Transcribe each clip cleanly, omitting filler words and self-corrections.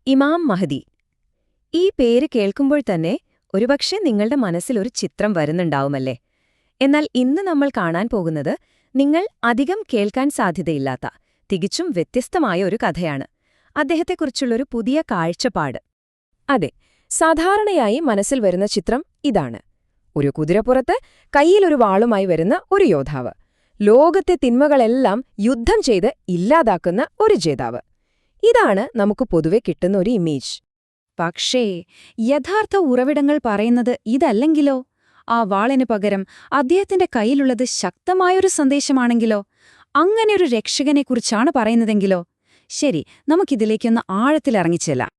ഇമാം മഹ്ദി. ഈ പേര് കേൾക്കുമ്പോൾ തന്നെ ഒരുപക്ഷെ നിങ്ങളുടെ മനസ്സിൽ ഒരു ചിത്രം വരുന്നുണ്ടാവുമല്ലേ? എന്നാൽ ഇന്ന് നമ്മൾ കാണാൻ പോകുന്നത് നിങ്ങൾ അധികം കേൾക്കാൻ സാധ്യതയില്ലാത്ത, തികച്ചും വ്യത്യസ്തമായ ഒരു കഥയാണ്. അദ്ദേഹത്തെക്കുറിച്ചുള്ളൊരു പുതിയ കാഴ്ചപ്പാട്. അതെ, സാധാരണയായി മനസ്സിൽ വരുന്ന ചിത്രം ഇതാണ്. ഒരു കുതിരപ്പുറത്ത് കയ്യിലൊരു വാളുമായി വരുന്ന ഒരു യോദ്ധാവ്. ലോകത്തെ തിന്മകളെല്ലാം യുദ്ധം ചെയ്ത് ഇല്ലാതാക്കുന്ന ഒരു ജേതാവ്. ഇതാണ് നമുക്ക് പൊതുവെ കിട്ടുന്ന ഒരു ഇമേജ്. പക്ഷേ യഥാർത്ഥ ഉറവിടങ്ങൾ പറയുന്നത് ഇതല്ലെങ്കിലോ? ആ വാളിനു പകരം അദ്ദേഹത്തിന്റെ കയ്യിലുള്ളത് ശക്തമായൊരു സന്ദേശമാണെങ്കിലോ? അങ്ങനെയൊരു രക്ഷകനെക്കുറിച്ചാണ് പറയുന്നതെങ്കിലോ? ശരി, നമുക്കിതിലേക്കൊന്ന് ആഴത്തിലിറങ്ങിച്ചെല്ലാം.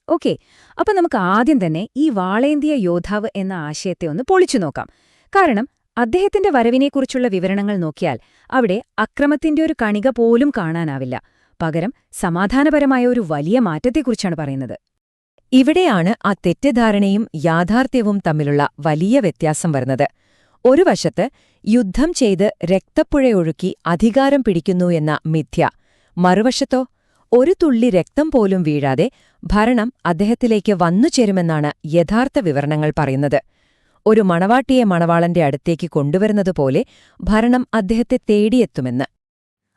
ഓക്കെ, അപ്പൊ നമുക്ക് ആദ്യം തന്നെ ഈ വാളേന്തിയ യോദ്ധാവ് എന്ന ആശയത്തെ ഒന്ന് പൊളിച്ചു നോക്കാം. കാരണം അദ്ദേഹത്തിന്റെ വരവിനെക്കുറിച്ചുള്ള വിവരണങ്ങൾ നോക്കിയാൽ അവിടെ അക്രമത്തിന്റെ ഒരു കണിക പോലും കാണാനാവില്ല. പകരം സമാധാനപരമായ ഒരു വലിയ മാറ്റത്തെക്കുറിച്ചാണ് പറയുന്നത്. ഇവിടെയാണ് ആ തെറ്റിദ്ധാരണയും യാഥാർത്ഥ്യവും തമ്മിലുള്ള വലിയ വ്യത്യാസം വരുന്നത്. ഒരു വശത്ത് യുദ്ധം ചെയ്ത് രക്തപ്പുഴയൊഴുക്കി അധികാരം പിടിക്കുന്നു എന്ന മിഥ്യ, മറുവശത്തോ ഒരു തുള്ളി രക്തം പോലും വീഴാതെ ഭരണം അദ്ദേഹത്തിലേക്ക് വന്നുചേരുമെന്നാണ് യഥാർത്ഥ വിവരണങ്ങൾ പറയുന്നത്. ഒരു മണവാട്ടിയെ മണവാളന്റെ അടുത്തേക്ക് കൊണ്ടുവരുന്നതുപോലെ ഭരണം അദ്ദേഹത്തെ തേടിയെത്തുമെന്ന്.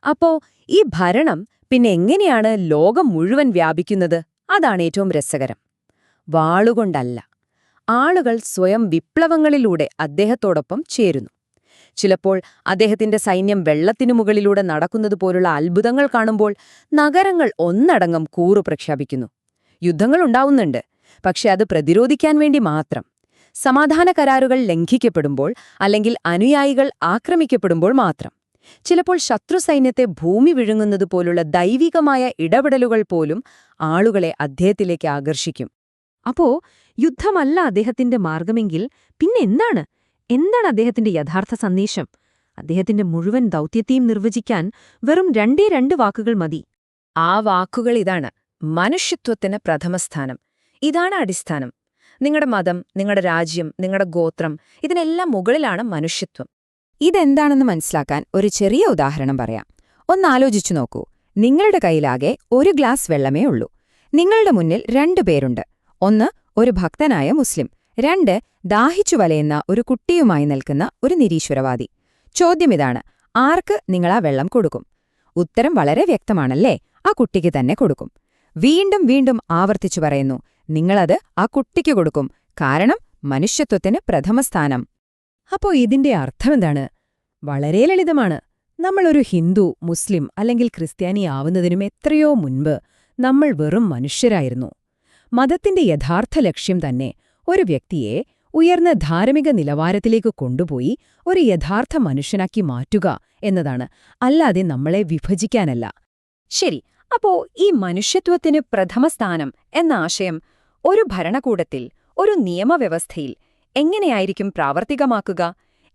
അപ്പോ ഈ ഭരണം പിന്നെ എങ്ങനെയാണ് ലോകം മുഴുവൻ വ്യാപിക്കുന്നത്? അതാണ് ഏറ്റവും രസകരം. വാളുകൊണ്ടല്ല, ആളുകൾ സ്വയം വിപ്ലവങ്ങളിലൂടെ അദ്ദേഹത്തോടൊപ്പം ചേരുന്നു. ചിലപ്പോൾ അദ്ദേഹത്തിന്റെ സൈന്യം വെള്ളത്തിനു മുകളിലൂടെ നടക്കുന്നതുപോലുള്ള അത്ഭുതങ്ങൾ കാണുമ്പോൾ നഗരങ്ങൾ ഒന്നടങ്കം കൂറു പ്രഖ്യാപിക്കുന്നു. യുദ്ധങ്ങളുണ്ടാവുന്നുണ്ട്, പക്ഷെ അത് പ്രതിരോധിക്കാൻ വേണ്ടി മാത്രം. സമാധാന കരാറുകൾ ലംഘിക്കപ്പെടുമ്പോൾ അല്ലെങ്കിൽ അനുയായികൾ ആക്രമിക്കപ്പെടുമ്പോൾ മാത്രം. ചിലപ്പോൾ ശത്രുസൈന്യത്തെ ഭൂമി വിഴുങ്ങുന്നതുപോലുള്ള ദൈവികമായ ഇടപെടലുകൾ പോലും ആളുകളെ അദ്ദേഹത്തിലേക്ക് ആകർഷിക്കും. അപ്പോ യുദ്ധമല്ല അദ്ദേഹത്തിന്റെ മാർഗമെങ്കിൽ പിന്നെ എന്താണ് അദ്ദേഹത്തിന്റെ യഥാർത്ഥ സന്ദേശം? അദ്ദേഹത്തിന്റെ മുഴുവൻ ദൗത്യത്തെയും നിർവചിക്കാൻ വെറും രണ്ട് വാക്കുകൾ മതി. ആ വാക്കുകൾ ഇതാണ്: മനുഷ്യത്വത്തിന് പ്രഥമസ്ഥാനം. ഇതാണ് അടിസ്ഥാനം. നിങ്ങളുടെ മതം, നിങ്ങളുടെ രാജ്യം, നിങ്ങളുടെ ഗോത്രം, ഇതിനെല്ലാം മുകളിലാണ് മനുഷ്യത്വം. ഇതെന്താണെന്ന് മനസ്സിലാക്കാൻ ഒരു ചെറിയ ഉദാഹരണം പറയാം. ഒന്നാലോചിച്ചു നോക്കൂ. നിങ്ങളുടെ കയ്യിലാകെ ഒരു ഗ്ലാസ് വെള്ളമേ ഉള്ളൂ. നിങ്ങളുടെ മുന്നിൽ 2 പേരുണ്ട്. ഒന്ന് ഒരു ഭക്തനായ മുസ്ലിം, 2 ദാഹിച്ചു വലയുന്ന ഒരു കുട്ടിയുമായി നിൽക്കുന്ന ഒരു നിരീശ്വരവാദി. ചോദ്യമിതാണ്: ആർക്ക് നിങ്ങൾ ആ വെള്ളം കൊടുക്കും? ഉത്തരം വളരെ വ്യക്തമാണല്ലേ? ആ കുട്ടിക്ക് തന്നെ കൊടുക്കും. വീണ്ടും വീണ്ടും ആവർത്തിച്ചു പറയുന്നു, നിങ്ങളത് ആ കുട്ടിക്ക് കൊടുക്കും. കാരണം മനുഷ്യത്വത്തിന് പ്രഥമസ്ഥാനം. അപ്പോ ഇതിന്റെ അർത്ഥമെന്താണ്? വളരെ ലളിതമാണ്. നമ്മളൊരു ഹിന്ദു, മുസ്ലിം അല്ലെങ്കിൽ ക്രിസ്ത്യാനിയാവുന്നതിനും എത്രയോ മുൻപ് നമ്മൾ വെറും മനുഷ്യരായിരുന്നു. മതത്തിന്റെ യഥാർത്ഥ ലക്ഷ്യം തന്നെ ഒരു വ്യക്തിയെ ഉയർന്ന ധാർമ്മിക നിലവാരത്തിലേക്ക് കൊണ്ടുപോയി ഒരു യഥാർത്ഥ മനുഷ്യനാക്കി മാറ്റുക എന്നതാണ്, അല്ലാതെ നമ്മളെ വിഭജിക്കാനല്ല. ശരി, അപ്പോ ഈ മനുഷ്യത്വത്തിന് പ്രഥമസ്ഥാനം എന്ന ആശയം ഒരു ഭരണകൂടത്തിൽ, ഒരു നിയമവ്യവസ്ഥയിൽ എങ്ങനെയായിരിക്കും പ്രാവർത്തികമാക്കുക?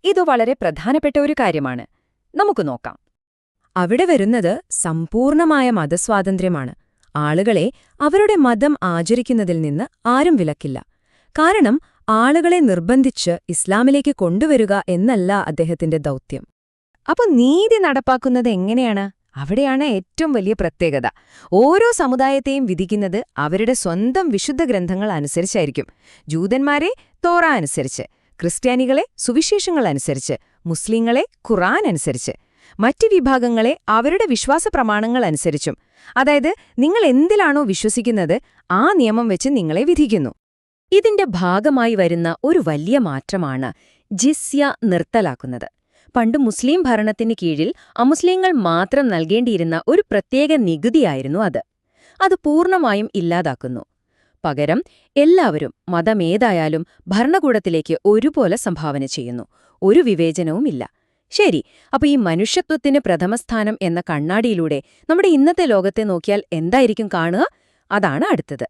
ഇതു വളരെ പ്രധാനപ്പെട്ട ഒരു കാര്യമാണ്. നമുക്ക് നോക്കാം. അവിടെ വരുന്നത് സമ്പൂർണമായ മതസ്വാതന്ത്ര്യമാണ്. ആളുകളെ അവരുടെ മതം ആചരിക്കുന്നതിൽ നിന്ന് ആരും വിലക്കില്ല. കാരണം ആളുകളെ നിർബന്ധിച്ച് ഇസ്ലാമിലേക്ക് കൊണ്ടുവരിക എന്നല്ല അദ്ദേഹത്തിന്റെ ദൗത്യം. അപ്പൊ നീതി നടപ്പാക്കുന്നത് എങ്ങനെയാണ്? അവിടെയാണ് ഏറ്റവും വലിയ പ്രത്യേകത. ഓരോ സമുദായത്തെയും വിധിക്കുന്നത് അവരുടെ സ്വന്തം വിശുദ്ധ ഗ്രന്ഥങ്ങൾ അനുസരിച്ചായിരിക്കും. ജൂതന്മാരെ തോറ അനുസരിച്ച്, ക്രിസ്ത്യാനികളെ സുവിശേഷങ്ങൾ അനുസരിച്ച്, മുസ്ലിങ്ങളെ ഖുർആൻ അനുസരിച്ച്, മറ്റ് വിഭാഗങ്ങളെ അവരുടെ വിശ്വാസ പ്രമാണങ്ങൾ അനുസരിച്ചും. അതായത് നിങ്ങൾ എന്തിലാണോ വിശ്വസിക്കുന്നത് ആ നിയമം വെച്ച് നിങ്ങളെ വിധിക്കുന്നു. ഇതിന്റെ ഭാഗമായി വരുന്ന ഒരു വലിയ മാറ്റമാണ് ജിസ്യ നിർത്തലാക്കുന്നത്. പണ്ട് മുസ്ലിം ഭരണത്തിന് കീഴിൽ അമുസ്ലിങ്ങൾ മാത്രം നൽകേണ്ടിയിരുന്ന ഒരു പ്രത്യേക നികുതിയായിരുന്നു അത്. അത് പൂർണ്ണമായും ഇല്ലാതാക്കുന്നു. പകരം എല്ലാവരും, മതമേതായാലും, ഭരണകൂടത്തിലേക്ക് ഒരുപോലെ സംഭാവന ചെയ്യുന്നു. ഒരു വിവേചനവുമില്ല. ശരി, അപ്പൊ ഈ മനുഷ്യത്വത്തിന് പ്രഥമസ്ഥാനം എന്ന കണ്ണാടിയിലൂടെ നമ്മുടെ ഇന്നത്തെ ലോകത്തെ നോക്കിയാൽ എന്തായിരിക്കും കാണുക? അതാണ് അടുത്തത്.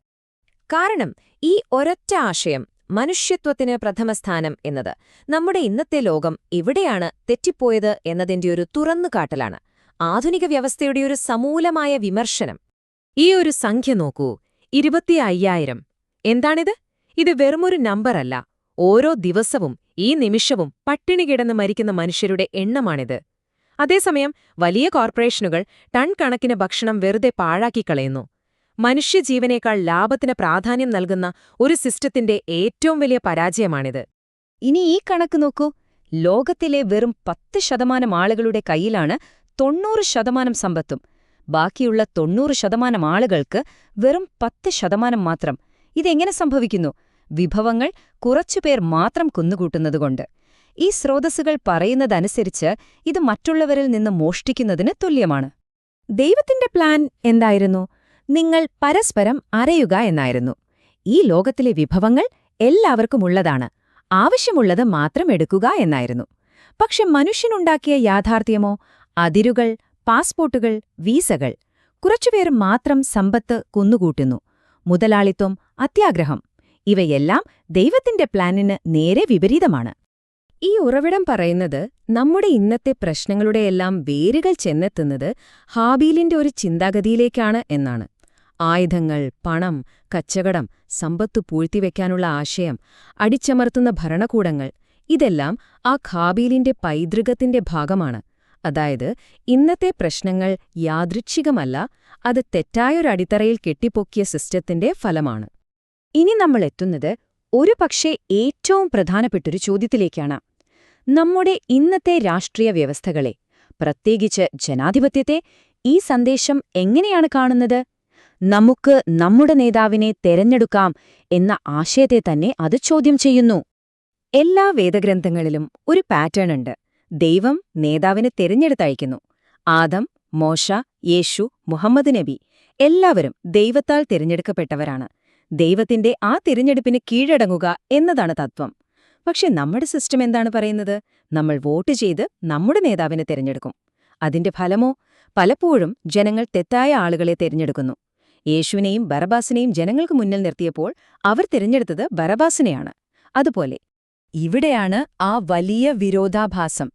കാരണം ഈ ഒരൊറ്റ ആശയം, മനുഷ്യത്വത്തിന് പ്രഥമസ്ഥാനം എന്നത്, നമ്മുടെ ഇന്നത്തെ ലോകം എവിടെയാണ് തെറ്റിപ്പോയത് എന്നതിന്റെ ഒരു തുറന്നുകാട്ടലാണ്. ആധുനിക വ്യവസ്ഥയുടെ ഒരു സമൂലമായ വിമർശനം. ഈ ഒരു സംഖ്യ നോക്കൂ, 25,000. എന്താണിത്? ഇത് വെറുമൊരു നമ്പറല്ല. ഓരോ ദിവസവും, ഈ നിമിഷവും പട്ടിണി കിടന്ന് മരിക്കുന്ന മനുഷ്യരുടെ എണ്ണമാണിത്. അതേസമയം വലിയ കോർപ്പറേഷനുകൾ ടൺ കണക്കിന് ഭക്ഷണം വെറുതെ പാഴാക്കിക്കളയുന്നു. മനുഷ്യജീവനേക്കാൾ ലാഭത്തിന് പ്രാധാന്യം നൽകുന്ന ഒരു സിസ്റ്റത്തിന്റെ ഏറ്റവും വലിയ പരാജയമാണിത്. ഇനി ഈ കണക്ക് നോക്കൂ. ലോകത്തിലെ വെറും 10% ആളുകളുടെ കയ്യിലാണ് 90% സമ്പത്തും. ബാക്കിയുള്ള 90% ആളുകൾക്ക് വെറും 10% മാത്രം. ഇതെങ്ങനെ സംഭവിക്കുന്നു? വിഭവങ്ങൾ കുറച്ചുപേർ മാത്രം കുന്നുകൂട്ടുന്നതുകൊണ്ട്. ഈ സ്രോതസ്സുകൾ പറയുന്നതനുസരിച്ച് ഇത് മറ്റുള്ളവരിൽ നിന്ന് മോഷ്ടിക്കുന്നതിന് തുല്യമാണ്. ദൈവത്തിന്റെ പ്ലാൻ എന്തായിരുന്നു? നിങ്ങൾ പരസ്പരം അറിയുക എന്നായിരുന്നു. ഈ ലോകത്തിലെ വിഭവങ്ങൾ എല്ലാവർക്കുമുള്ളതാണ്, ആവശ്യമുള്ളത് മാത്രം എടുക്കുക എന്നായിരുന്നു. പക്ഷെ മനുഷ്യനുണ്ടാക്കിയ യാഥാർത്ഥ്യമോ? അതിരുകൾ, പാസ്പോർട്ടുകൾ, വീസകൾ. കുറച്ചുപേർ മാത്രം സമ്പത്ത് കുന്നുകൂട്ടുന്നു. മുതലാളിത്വം, അത്യാഗ്രഹം. ഇവയെല്ലാം ദൈവത്തിന്റെ പ്ലാനിന് നേരെ വിപരീതമാണ്. ഈ ഉറവിടം പറയുന്നത് നമ്മുടെ ഇന്നത്തെ പ്രശ്നങ്ങളുടെയെല്ലാം വേരുകൾ ചെന്നെത്തുന്നത് ഹാബീലിന്റെ ഒരു ചിന്താഗതിയിലേക്കാണ് എന്നാണ്. ആയുധങ്ങൾ, പണം, കച്ചവടം, സമ്പത്ത് പൂഴ്ത്തിവെക്കാനുള്ള ആശയം, അടിച്ചമർത്തുന്ന ഭരണകൂടങ്ങൾ, ഇതെല്ലാം ആ ഹാബീലിന്റെ പൈതൃകത്തിന്റെ ഭാഗമാണ്. അതായത് ഇന്നത്തെ പ്രശ്നങ്ങൾ യാദൃച്ഛികമല്ല, അത് തെറ്റായൊരടിത്തറയിൽ കെട്ടിപ്പൊക്കിയ സിസ്റ്റത്തിന്റെ ഫലമാണ്. ഇനി നമ്മൾ എത്തുന്നത് ഒരുപക്ഷെ ഏറ്റവും പ്രധാനപ്പെട്ടൊരു ചോദ്യത്തിലേക്കാണ്. നമ്മുടെ ഇന്നത്തെ രാഷ്ട്രീയ വ്യവസ്ഥകളെ, പ്രത്യേകിച്ച് ജനാധിപത്യത്തെ, ഈ സന്ദേശം എങ്ങനെയാണ് കാണുന്നത്? നമുക്ക് നമ്മുടെ നേതാവിനെ തെരഞ്ഞെടുക്കാം എന്ന ആശയത്തെ തന്നെ അത് ചോദ്യം ചെയ്യുന്നു. എല്ലാ വേദഗ്രന്ഥങ്ങളിലും ഒരു പാറ്റേൺ ഉണ്ട്. ദൈവം നേതാവിനെ തെരഞ്ഞെടുത്തയക്കുന്നു. ആദം, മോശ, യേശു, മുഹമ്മദ് നബി എല്ലാവരും ദൈവത്താൽ തിരഞ്ഞെടുക്കപ്പെട്ടവരാണ്. ദൈവത്തിന്റെ ആ തിരഞ്ഞെടുപ്പിന് കീഴടങ്ങുക എന്നതാണ് തത്വം. പക്ഷെ നമ്മുടെ സിസ്റ്റം എന്താണ് പറയുന്നത്? നമ്മൾ വോട്ട് ചെയ്ത് നമ്മുടെ നേതാവിനെ തിരഞ്ഞെടുക്കും. അതിന്റെ ഫലമോ? പലപ്പോഴും ജനങ്ങൾ തെറ്റായ ആളുകളെ തിരഞ്ഞെടുക്കുന്നു. യേശുവിനെയും ബറബാസിനെയും ജനങ്ങൾക്ക് മുന്നിൽ നിർത്തിയപ്പോൾ അവർ തിരഞ്ഞെടുത്തത് ബറബാസിനെയാണ്. അതുപോലെ ഇവിടെയാണ് ആ വലിയ വിരോധാഭാസം.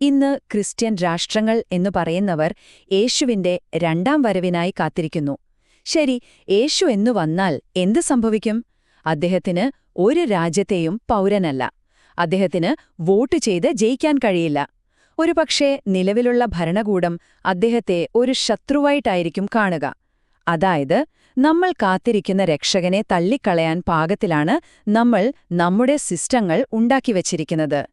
ഇന്ന് ക്രിസ്ത്യൻ രാഷ്ട്രങ്ങൾ എന്നു പറയുന്നവർ യേശുവിന്റെ രണ്ടാം വരവിനായി കാത്തിരിക്കുന്നു. ശരി, യേശു എന്നു വന്നാൽ എന്ത് സംഭവിക്കും? അദ്ദേഹത്തിന് ഒരു രാജ്യത്തെയും പൗരനല്ല. അദ്ദേഹത്തിന് വോട്ട് ചെയ്ത് ജയിക്കാൻ കഴിയില്ല. ഒരുപക്ഷേ നിലവിലുള്ള ഭരണകൂടം അദ്ദേഹത്തെ ഒരു ശത്രുവായിട്ടായിരിക്കും കാണുക. അതായത് നമ്മൾ കാത്തിരിക്കുന്ന രക്ഷകനെ തള്ളിക്കളയാൻ പാകത്തിലാണ് നമ്മൾ നമ്മുടെ സിസ്റ്റങ്ങൾ ഉണ്ടാക്കിവച്ചിരിക്കുന്നത്.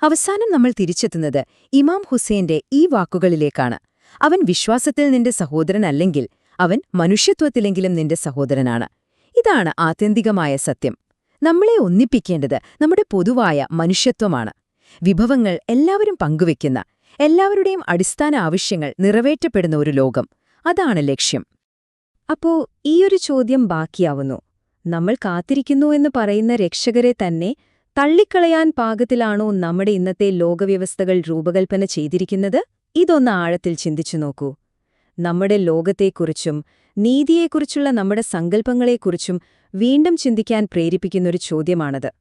അവസാനം നമ്മൾ തിരിച്ചെത്തുന്നത് ഇമാം ഹുസൈന്റെ ഈ വാക്കുകളിലേക്കാണ്. അവൻ വിശ്വാസത്തിൽ നിന്റെ സഹോദരനല്ലെങ്കിൽ അവൻ മനുഷ്യത്വത്തിലെങ്കിലും നിന്റെ സഹോദരനാണ്. ഇതാണ് ആത്യന്തികമായ സത്യം. നമ്മളെ ഒന്നിപ്പിക്കേണ്ടത് നമ്മുടെ പൊതുവായ മനുഷ്യത്വമാണ്. വിഭവങ്ങൾ എല്ലാവരും പങ്കുവെക്കുന്ന, എല്ലാവരുടെയും അടിസ്ഥാന ആവശ്യങ്ങൾ നിറവേറ്റപ്പെടുന്ന ഒരു ലോകം. അതാണ് ലക്ഷ്യം. അപ്പോ ഈയൊരു ചോദ്യം ബാക്കിയാവുന്നു. നമ്മൾ കാത്തിരിക്കുന്നു എന്ന് പറയുന്ന രക്ഷകരെ തന്നെ തള്ളിക്കളയാൻ പാകത്തിലാണോ നമ്മുടെ ഇന്നത്തെ ലോകവ്യവസ്ഥകൾ രൂപകൽപ്പന ചെയ്തിരിക്കുന്നത്? ഇതൊന്ന് ആഴത്തിൽ ചിന്തിച്ചു നോക്കൂ. നമ്മുടെ ലോകത്തെക്കുറിച്ചും നീതിയെക്കുറിച്ചുള്ള നമ്മുടെ സങ്കല്പങ്ങളെക്കുറിച്ചും വീണ്ടും ചിന്തിക്കാൻ പ്രേരിപ്പിക്കുന്നൊരു ചോദ്യമാണത്.